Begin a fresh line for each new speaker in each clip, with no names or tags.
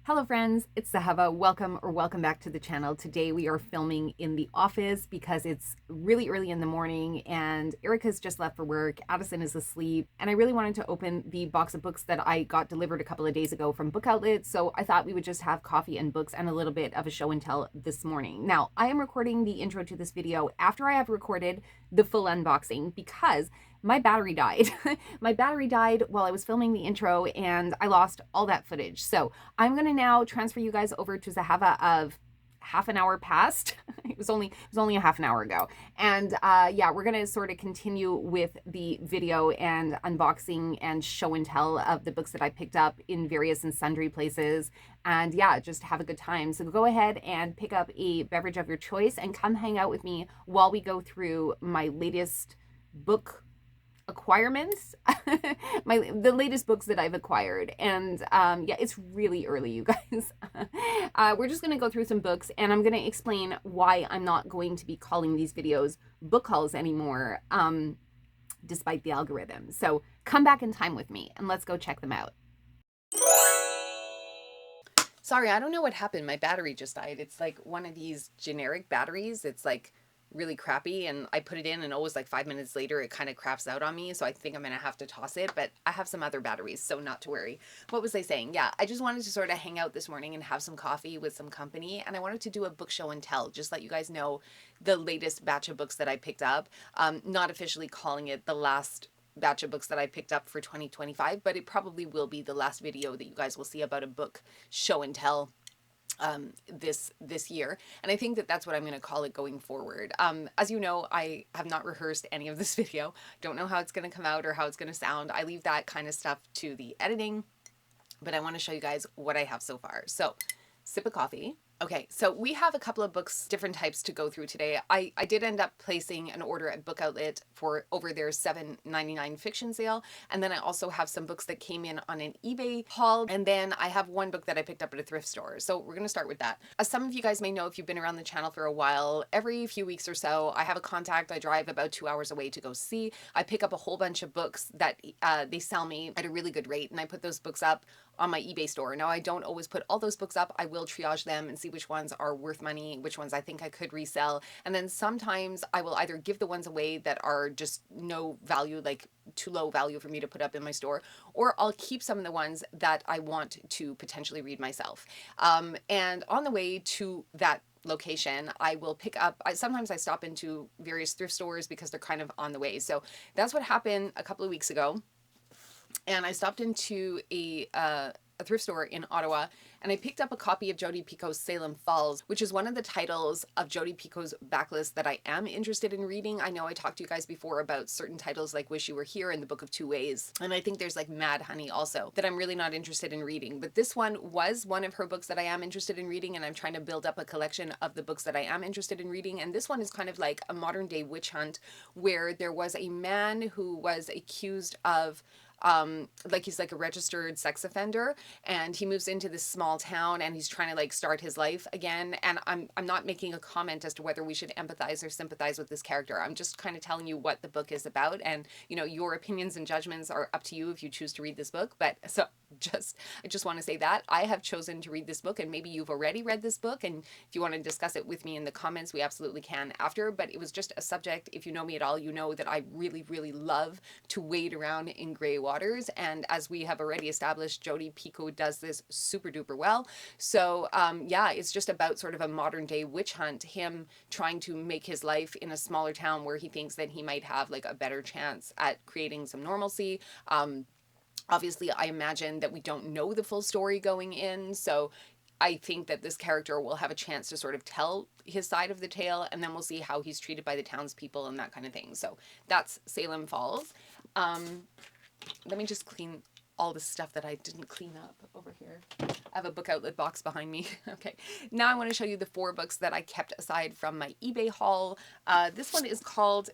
Hello friends, it's Zahava. Welcome back to the channel. Today we are filming in the office because it's really early in the morning and Erica's just left for work, Addison is asleep, and I really wanted to open the box of books that I got delivered a couple of days ago from Book Outlet, so I thought we would just have coffee and books and a little bit of a show and tell this morning. Now, I am recording the intro to this video after I have recorded the full unboxing because my battery died. My battery died while I was filming the intro and I lost all that footage. So I'm going to now transfer you guys over to Zahava of half an hour past. It was only a half an hour ago. And yeah, we're going to sort of continue with the video and unboxing and show and tell of the books that I picked up in various and sundry places. And yeah, just have a good time. So go ahead and pick up a beverage of your choice and come hang out with me while we go through my latest book acquirements, the latest books that I've acquired. And yeah, it's really early, you guys. We're just going to go through some books and I'm going to explain why I'm not going to be calling these videos book hauls anymore, despite the algorithm. So come back in time with me and let's go check them out. Sorry, I don't know what happened. My battery just died. It's like one of these generic batteries. It's like really crappy, and I put it in and always like 5 minutes later it kind of craps out on me, so I think I'm gonna have to toss it, but I have some other batteries, so not to worry. What was I saying? Yeah, I just wanted to sort of hang out this morning and have some coffee with some company, and I wanted to do a book show and tell, just let you guys know the latest batch of books that I picked up. Not officially calling it the last batch of books that I picked up for 2025, but it probably will be the last video that you guys will see about a book show and tell this year, and I think that that's what I'm going to call it going forward. As you know, I have not rehearsed any of this video. Don't know how it's going to come out or how it's going to sound. I leave that kind of stuff to the editing, but I want to show you guys what I have so far. So sip of coffee. Okay, so we have a couple of books, different types to go through today. I did end up placing an order at Book Outlet for over their $7.99 fiction sale. And then I also have some books that came in on an eBay haul. And then I have one book that I picked up at a thrift store. So we're going to start with that. As some of you guys may know, if you've been around the channel for a while, every few weeks or so, I have a contact I drive about 2 hours away to go see. I pick up a whole bunch of books that they sell me at a really good rate. And I put those books up on my eBay store. Now, I don't always put all those books up. I will triage them and see which ones are worth money, which ones I think I could resell. And then sometimes I will either give the ones away that are just no value, like too low value for me to put up in my store, or I'll keep some of the ones that I want to potentially read myself. And on the way to that location, I will pick up, sometimes I stop into various thrift stores because they're kind of on the way. So that's what happened a couple of weeks ago. And I stopped into a thrift store in Ottawa, and I picked up a copy of Jodi Picoult's Salem Falls, which is one of the titles of Jodi Picoult's backlist that I am interested in reading. I know I talked to you guys before about certain titles like Wish You Were Here and The Book of Two Ways, and I think there's like Mad Honey also that I'm really not interested in reading. But this one was one of her books that I am interested in reading, and I'm trying to build up a collection of the books that I am interested in reading. And this one is kind of like a modern day witch hunt where there was a man who was accused of like he's like a registered sex offender, and he moves into this small town and he's trying to like start his life again. And I'm not making a comment as to whether we should empathize or sympathize with this character. I'm just kind of telling you what the book is about, and you know, your opinions and judgments are up to you if you choose to read this book. But so I just want to say that I have chosen to read this book, and maybe you've already read this book, and if you want to discuss it with me in the comments, we absolutely can after. But it was just a subject. If you know me at all, you know that I really love to wade around in gray waters, and as we have already established, Jodi Picoult does this super duper well. So yeah, it's just about sort of a modern day witch hunt, him trying to make his life in a smaller town where he thinks that he might have like a better chance at creating some normalcy. Obviously, I imagine that we don't know the full story going in, so I think that this character will have a chance to sort of tell his side of the tale, and then we'll see how he's treated by the townspeople and that kind of thing. So that's Salem Falls. Let me just clean all the stuff that I didn't clean up over here. I have a Book Outlet box behind me. Okay, now I want to show you the 4 books that I kept aside from my eBay haul. This one is called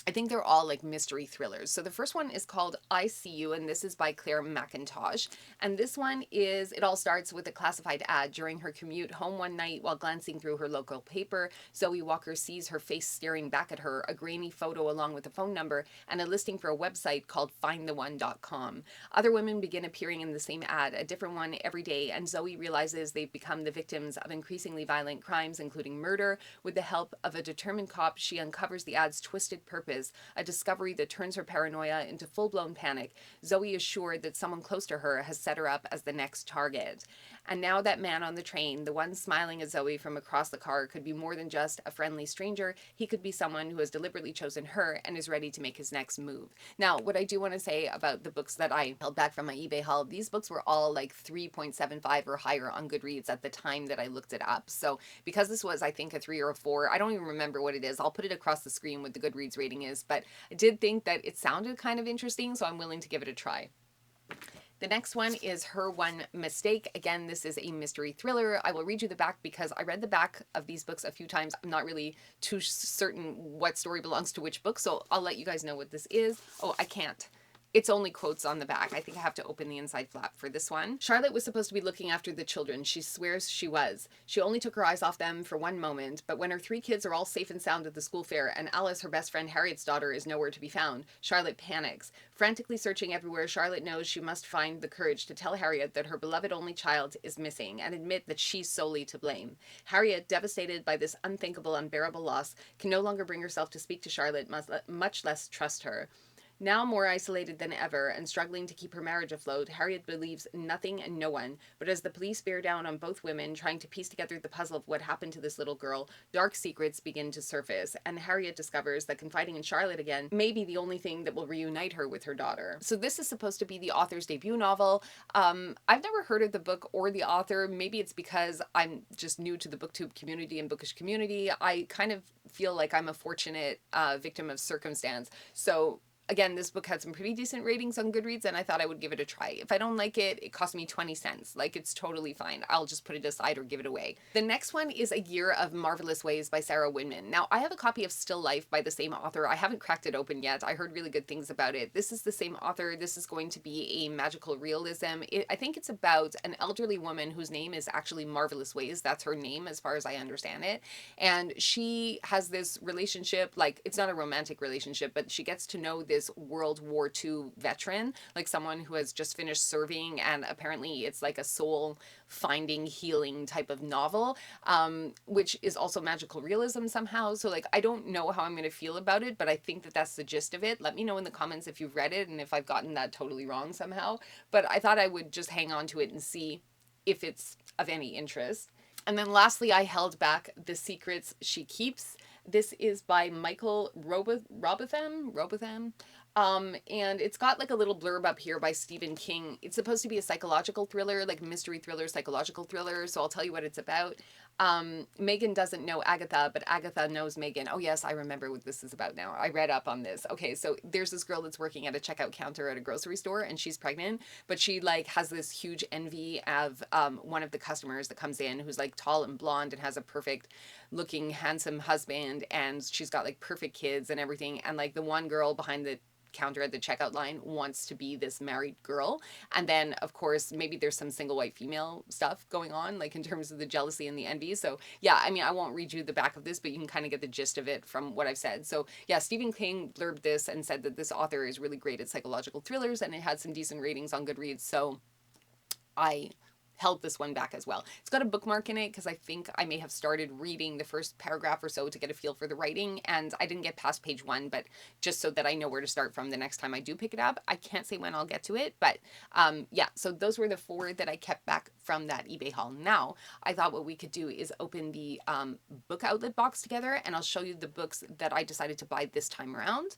I think they're all like mystery thrillers. So the first one is called I See You, and this is by Claire McIntosh. And this one is, it all starts with a classified ad. During her commute home one night while glancing through her local paper, Zoe Walker sees her face staring back at her, a grainy photo along with a phone number, and a listing for a website called findtheone.com. Other women begin appearing in the same ad, a different one every day, and Zoe realizes they've become the victims of increasingly violent crimes, including murder. With the help of a determined cop, she uncovers the ad's twisted purpose, a discovery that turns her paranoia into full-blown panic. Zoe is sure that someone close to her has set her up as the next target. And now that man on the train, the one smiling at Zoe from across the car, could be more than just a friendly stranger. He could be someone who has deliberately chosen her and is ready to make his next move. Now, what I do want to say about the books that I held back from my eBay haul, these books were all like 3.75 or higher on Goodreads at the time that I looked it up. So because this was, I think, a 3 or a 4, I don't even remember what it is. I'll put it across the screen what the Goodreads rating is, but I did think that it sounded kind of interesting, so I'm willing to give it a try. The next one is Her One Mistake. Again, this is a mystery thriller. I will read you the back because I read the back of these books a few times. I'm not really too certain what story belongs to which book, so I'll let you guys know what this is. Oh, I can't. It's only quotes on the back. I think I have to open the inside flap for this one. Charlotte was supposed to be looking after the children. She swears she was. She only took her eyes off them for one moment, but when her 3 kids are all safe and sound at the school fair and Alice, her best friend Harriet's daughter, is nowhere to be found, Charlotte panics. Frantically searching everywhere, Charlotte knows she must find the courage to tell Harriet that her beloved only child is missing and admit that she's solely to blame. Harriet, devastated by this unthinkable, unbearable loss, can no longer bring herself to speak to Charlotte, much less trust her. Now more isolated than ever and struggling to keep her marriage afloat, Harriet believes nothing and no one. But as the police bear down on both women, trying to piece together the puzzle of what happened to this little girl, dark secrets begin to surface, and Harriet discovers that confiding in Charlotte again may be the only thing that will reunite her with her daughter. So this is supposed to be the author's debut novel. I've never heard of the book or the author. Maybe it's because I'm just new to the booktube community and bookish community. I kind of feel like I'm a fortunate victim of circumstance. So again, this book had some pretty decent ratings on Goodreads, and I thought I would give it a try. If I don't like it, it cost me 20 cents. Like, it's totally fine. I'll just put it aside or give it away. The next one is A Year of Marvelous Ways by Sarah Winman. Now, I have a copy of Still Life by the same author. I haven't cracked it open yet. I heard really good things about it. This is the same author. This is going to be a magical realism. I think it's about an elderly woman whose name is actually Marvelous Ways. That's her name as far as I understand it. And she has this relationship, like, it's not a romantic relationship, but she gets to know this World War II veteran, like someone who has just finished serving, and apparently it's like a soul finding, healing type of novel, which is also magical realism somehow. So like, I don't know how I'm going to feel about it, but I think that that's the gist of it. Let me know in the comments if you've read it and if I've gotten that totally wrong somehow. But I thought I would just hang on to it and see if it's of any interest. And then lastly, I held back The Secrets She Keeps. This is by Michael Robotham. And it's got like a little blurb up here by Stephen King. It's supposed to be a psychological thriller, like mystery thriller, psychological thriller. So I'll tell you what it's about. Megan doesn't know Agatha, but Agatha knows Megan. Oh yes, I remember what this is about now. I read up on this. Okay, so there's this girl that's working at a checkout counter at a grocery store, and she's pregnant, but she like has this huge envy of one of the customers that comes in who's like tall and blonde and has a perfect looking, handsome husband, and she's got like perfect kids and everything. And like the one girl behind the counter at the checkout line wants to be this married girl. And then of course maybe there's some single white female stuff going on, like in terms of the jealousy and the envy. So yeah, I mean, I won't read you the back of this, but you can kind of get the gist of it from what I've said. So yeah, Stephen King blurbed this and said that this author is really great at psychological thrillers, and it had some decent ratings on Goodreads. So I held this one back as well. It's got a bookmark in it because I think I may have started reading the first paragraph or so to get a feel for the writing, and I didn't get past page 1, but just so that I know where to start from the next time I do pick it up. I can't say when I'll get to it, but yeah, so those were the 4 that I kept back from that eBay haul. Now, I thought what we could do is open the book outlet box together, and I'll show you the books that I decided to buy this time around.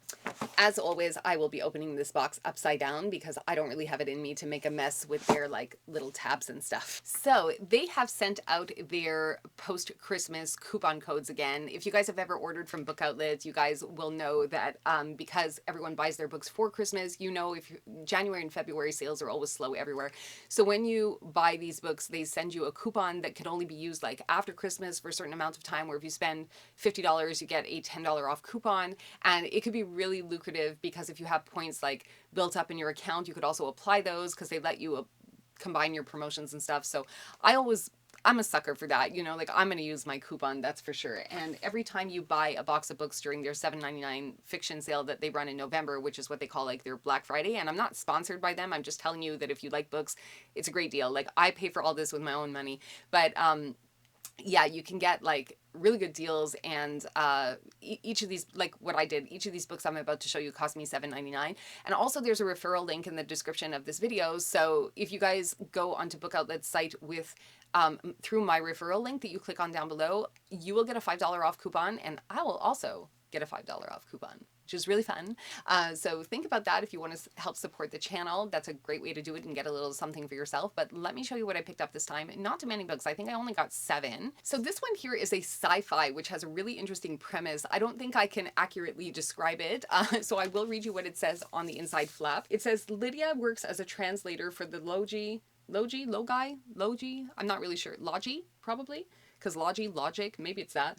As always, I will be opening this box upside down because I don't really have it in me to make a mess with their like little tabs and stuff. So they have sent out their post-Christmas coupon codes again. If you guys have ever ordered from book outlets, you guys will know that because everyone buys their books for Christmas, you know, if January and February sales are always slow everywhere. So when you buy these these books, they send you a coupon that can only be used like after Christmas for a certain amount of time, where if you spend $50, you get a $10 off coupon. And it could be really lucrative because if you have points like built up in your account, you could also apply those because they let you combine your promotions and stuff. So I'm a sucker for that, you know, like I'm going to use my coupon, that's for sure. And every time you buy a box of books during their $7.99 fiction sale that they run in November, which is what they call like their Black Friday, and I'm not sponsored by them, I'm just telling you that if you like books, it's a great deal. Like I pay for all this with my own money, but yeah, you can get like really good deals, and each of these, like what I did, each of these books I'm about to show you cost me $7.99. And also there's a referral link in the description of this video, so if you guys go onto Book Outlet's site with through my referral link that you click on down below, you will get a $5 off coupon, and I will also get a $5 off coupon, which is really fun. So think about that if you want to help support the channel. That's a great way to do it and get a little something for yourself. But let me show you what I picked up this time. Not too many books. I think I only got 7. So this one here is a sci-fi, which has a really interesting premise. I don't think I can accurately describe it. So I will read you what it says on the inside flap. It says, Lydia works as a translator for the Logi, I'm not really sure. Logi, probably? Because logic, maybe it's that.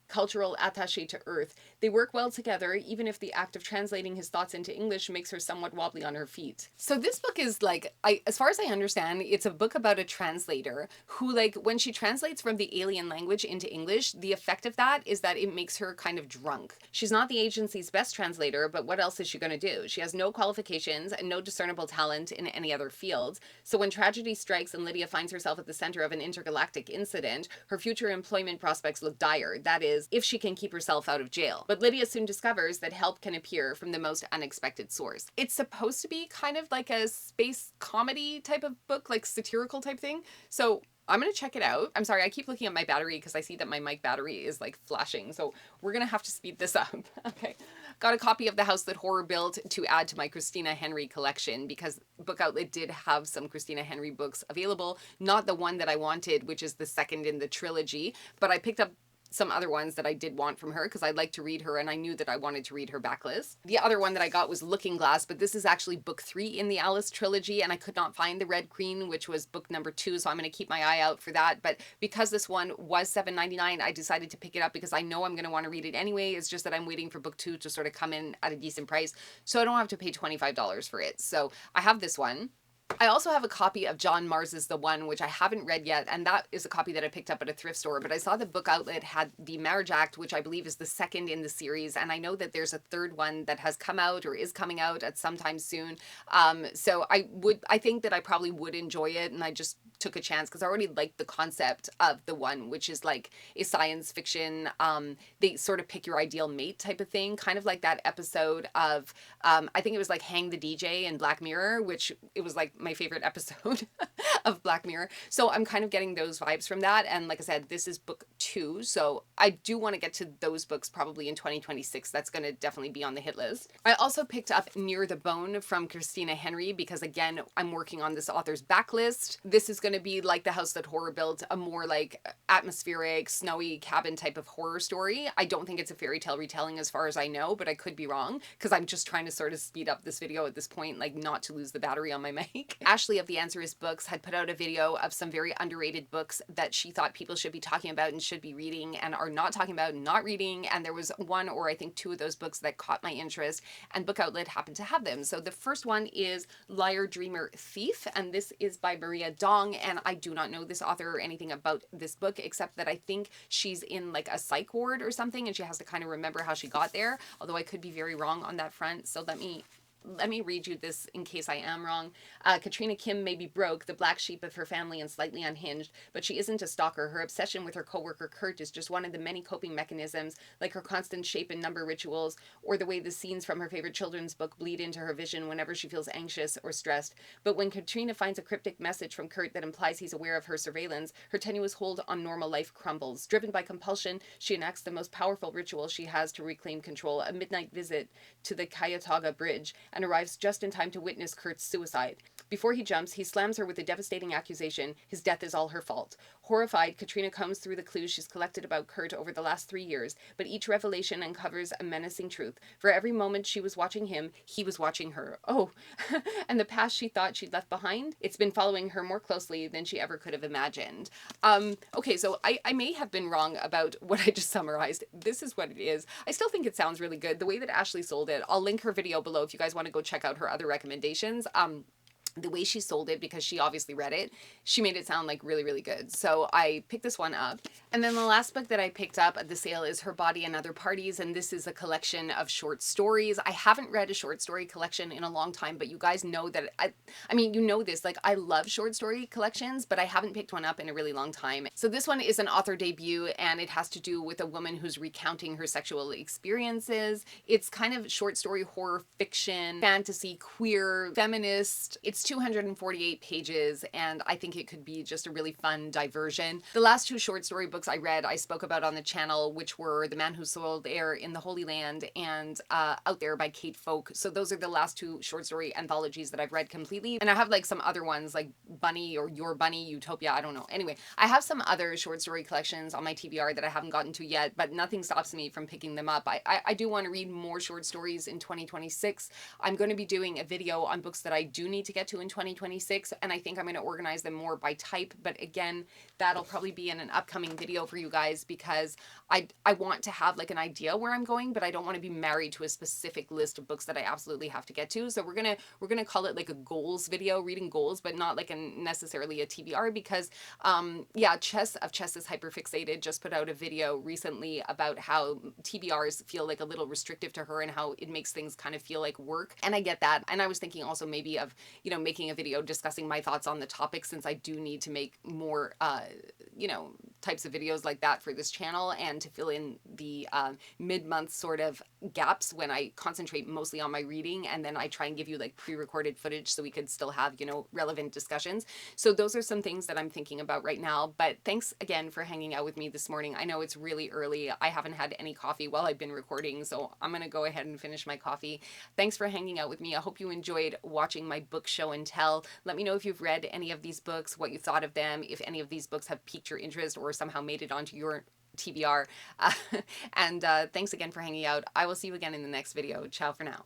Cultural attaché to Earth. They work well together, even if the act of translating his thoughts into English makes her somewhat wobbly on her feet. So this book is like, as far as I understand, it's a book about a translator who, like, when she translates from the alien language into English, the effect of that is that it makes her kind of drunk. She's not the agency's best translator, but what else is she going to do? She has no qualifications and no discernible talent in any other field. So when tragedy strikes and Lydia finds herself at the center of an intergalactic incident, her future employment prospects look dire. That is, if she can keep herself out of jail. But Lydia soon discovers that help can appear from the most unexpected source. It's supposed to be kind of like a space comedy type of book, like satirical type thing. So I'm going to check it out. I'm sorry, I keep looking at my battery because I see that my mic battery is like flashing. So we're going to have to speed this up. Okay. Got a copy of The House That Horror Built to add to my Christina Henry collection because Book Outlet did have some Christina Henry books available. Not the one that I wanted, which is the second in the trilogy, but I picked up some other ones that I did want from her because I'd like to read her and I knew that I wanted to read her backlist. The other one that I got was Looking Glass, but this is actually book 3 in the Alice trilogy, and I could not find The Red Queen, which was book number 2, so I'm going to keep my eye out for that. But because this one was $7.99, I decided to pick it up because I know I'm going to want to read it anyway. It's just that I'm waiting for book 2 to sort of come in at a decent price, so I don't have to pay $25 for it. So I have this one. I also have a copy of John Mars's The One, which I haven't read yet, and that is a copy that I picked up at a thrift store, but I saw the Book Outlet had The Marriage Act, which I believe is the second in the series, and I know that there's a third one that has come out or is coming out at some time soon. So I think that I probably would enjoy it, and I just took a chance because I already liked the concept of The One, which is like a science fiction, they sort of pick your ideal mate type of thing, kind of like that episode of, I think it was like Hang the DJ in Black Mirror, which it was like my favorite episode of Black Mirror. So I'm kind of getting those vibes from that. And like I said, this is book 2. So I do want to get to those books probably in 2026. That's going to definitely be on the hit list. I also picked up Near the Bone from Christina Henry because, again, I'm working on this author's backlist. This is going to be like The House That Horror Built, a more like atmospheric, snowy cabin type of horror story. I don't think it's a fairy tale retelling as far as I know, but I could be wrong because I'm just trying to sort of speed up this video at this point, like not to lose the battery on my mic. Ashley of The Answer Is Books had put out a video of some very underrated books that she thought people should be talking about and should be reading and are not talking about and not reading. And there was one or I think 2 of those books that caught my interest, and Book Outlet happened to have them. So the first one is Liar, Dreamer, Thief, and this is by Maria Dong. And I do not know this author or anything about this book except that I think she's in like a psych ward or something and she has to kind of remember how she got there, although I could be very wrong on that front. So let me read you this in case I am wrong. Katrina Kim may be broke, the black sheep of her family, and slightly unhinged, but she isn't a stalker. Her obsession with her coworker Kurt is just one of the many coping mechanisms, like her constant shape and number rituals, or the way the scenes from her favorite children's book bleed into her vision whenever she feels anxious or stressed. But when Katrina finds a cryptic message from Kurt that implies he's aware of her surveillance, her tenuous hold on normal life crumbles. Driven by compulsion, she enacts the most powerful ritual she has to reclaim control, a midnight visit to the Cuyahoga Bridge, and arrives just in time to witness Kurt's suicide. Before he jumps, he slams her with a devastating accusation. His death is all her fault. Horrified, Katrina combs through the clues she's collected about Kurt over the last 3 years, but each revelation uncovers a menacing truth. For every moment she was watching him, he was watching her. Oh, and the past she thought she'd left behind, it's been following her more closely than she ever could have imagined. Okay, so I may have been wrong about what I just summarized. This is what it is. I still think it sounds really good. The way that Ashley sold it, I'll link her video below if you guys want to go check out her other recommendations. The way she sold it, because she obviously read it, she made it sound like really, really good. So I picked this one up. And then the last book that I picked up at the sale is Her Body and Other Parties. And this is a collection of short stories. I haven't read a short story collection in a long time, but you guys know that I mean, you know this, like I love short story collections, but I haven't picked one up in a really long time. So this one is an author debut, and it has to do with a woman who's recounting her sexual experiences. It's kind of short story, horror fiction, fantasy, queer, feminist. It's 248 pages, and I think it could be just a really fun diversion. The last two short story books I read, I spoke about on the channel, which were The Man Who Sold Air in the Holy Land and Out There by Kate Folk. So those are the last two short story anthologies that I've read completely. And I have like some other ones like Bunny or Your Bunny, Utopia, I don't know. Anyway, I have some other short story collections on my TBR that I haven't gotten to yet, but nothing stops me from picking them up. I do want to read more short stories in 2026. I'm going to be doing a video on books that I do need to get to in 2026, and I think I'm going to organize them more by type, but again, that'll probably be in an upcoming video for you guys, because I want to have like an idea where I'm going, but I don't want to be married to a specific list of books that I absolutely have to get to. So we're gonna call it like a goals video, reading goals, but not like necessarily a TBR, because yeah, Chess is Hyperfixated just put out a video recently about how TBRs feel like a little restrictive to her and how it makes things kind of feel like work, and I get that. And I was thinking also maybe of, you know, making a video discussing my thoughts on the topic, since I do need to make more you know, types of videos like that for this channel, and to fill in the mid-month sort of gaps when I concentrate mostly on my reading, and then I try and give you like pre-recorded footage so we could still have, you know, relevant discussions. So those are some things that I'm thinking about right now. But thanks again for hanging out with me this morning. I know it's really early. I haven't had any coffee while I've been recording, so I'm gonna go ahead and finish my coffee. Thanks for hanging out with me. I hope you enjoyed watching my book show and tell. Let me know if you've read any of these books, what you thought of them, if any of these books have piqued your interest or somehow made it onto your TBR. And thanks again for hanging out. I will see you again in the next video. Ciao for now.